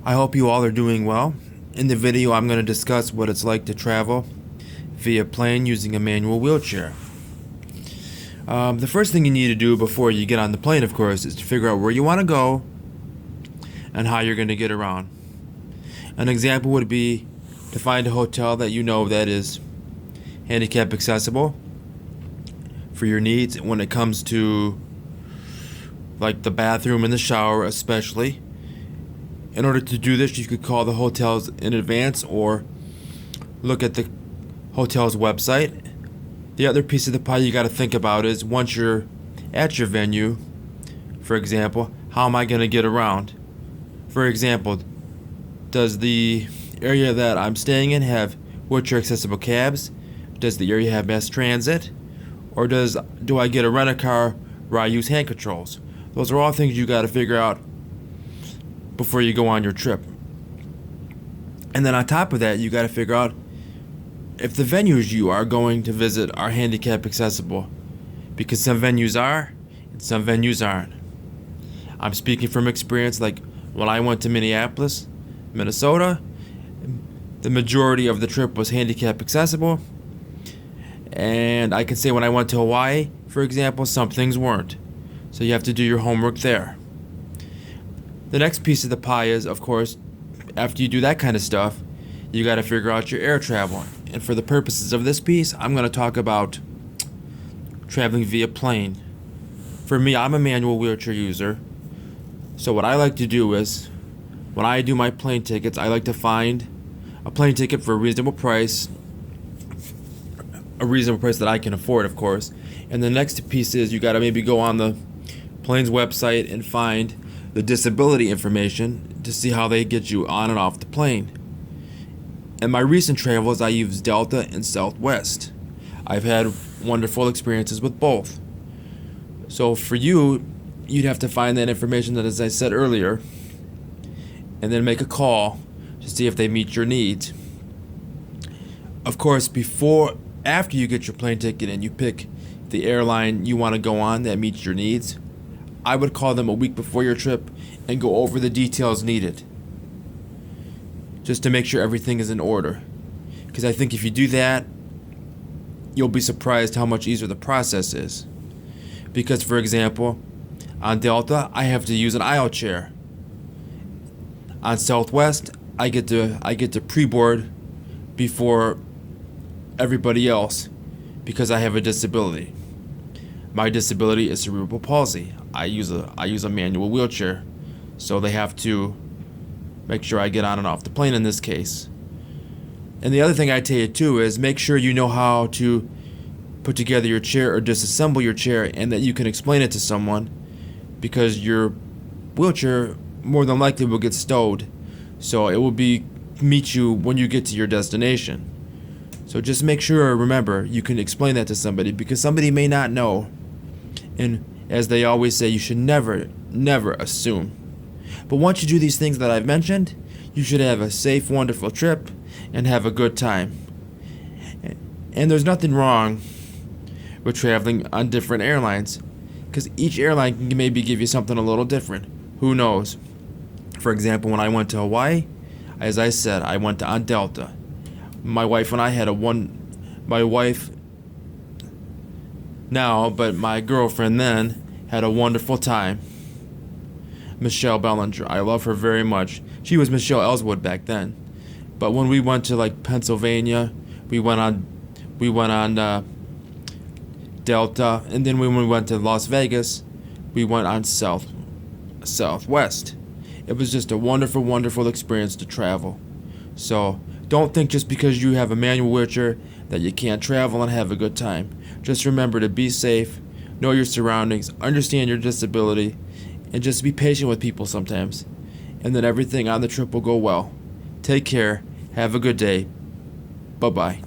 I hope you all are doing well. In the video, I'm going to discuss what it's like to travel via plane using a manual wheelchair. The first thing you need to do before you get on the plane, of course, is to figure out where you want to go and how you're going to get around. An example would be to find a hotel that you know that is handicap accessible for your needs when it comes to like the bathroom and the shower especially. In order to do this, you could call the hotels in advance or look at the hotel's website. The other piece of the pie you got to think about is once you're at your venue, for example, how am I going to get around? For example, does the area that I'm staying in have wheelchair accessible cabs? Does the area have mass transit? Or do I get a rent-a-car where I use hand controls? Those are all things you got to figure out before you go on your trip. And then on top of that, you got to figure out if the venues you are going to visit are handicap accessible, because some venues are and some venues aren't. I'm speaking from experience. Like when I went to Minneapolis, Minnesota, the majority of the trip was handicap accessible, and I can say when I went to Hawaii, for example, some things weren't. So you have to do your homework there. The next piece of the pie is, of course, after you do that kind of stuff, you got to figure out your air travel. And for the purposes of this piece, I'm going to talk about traveling via plane. For me, I'm a manual wheelchair user. So what I like to do is, when I do my plane tickets, I like to find a plane ticket for a reasonable price that I can afford, of course. And the next piece is you got to maybe go on the plane's website and find the disability information to see how they get you on and off the plane. In my recent travels, I used Delta and Southwest. I've had wonderful experiences with both. So for you, you'd have to find that information that, as I said earlier, and then make a call to see if they meet your needs. Of course, after you get your plane ticket and you pick the airline you want to go on that meets your needs, I would call them a week before your trip and go over the details needed, just to make sure everything is in order. Because I think if you do that, you'll be surprised how much easier the process is. Because, for example, on Delta, I have to use an aisle chair. On Southwest, I get to pre-board before everybody else because I have a disability. My disability is cerebral palsy. I use a manual wheelchair, so they have to make sure I get on and off the plane in this case. And the other thing I tell you too is make sure you know how to put together your chair or disassemble your chair, and that you can explain it to someone, because your wheelchair more than likely will get stowed, so it will meet you when you get to your destination. So just make sure, remember, you can explain that to somebody, because somebody may not know. And as they always say, you should never assume. But once you do these things that I've mentioned, you should have a safe, wonderful trip and have a good time. And there's nothing wrong with traveling on different airlines, because each airline can maybe give you something a little different. Who knows? For example, when I went to Hawaii, as I said, I went on Delta. My wife and I had my girlfriend then had a wonderful time. Michelle Bellinger, I love her very much. She was Michelle Ellswood back then. But when we went to like Pennsylvania, we went on Delta, and then when we went to Las Vegas, we went on Southwest. It was just a wonderful, wonderful experience to travel. So don't think just because you have a manual wheelchair that you can't travel and have a good time. Just remember to be safe, know your surroundings, understand your disability, and just be patient with people sometimes. And then everything on the trip will go well. Take care. Have a good day. Bye-bye.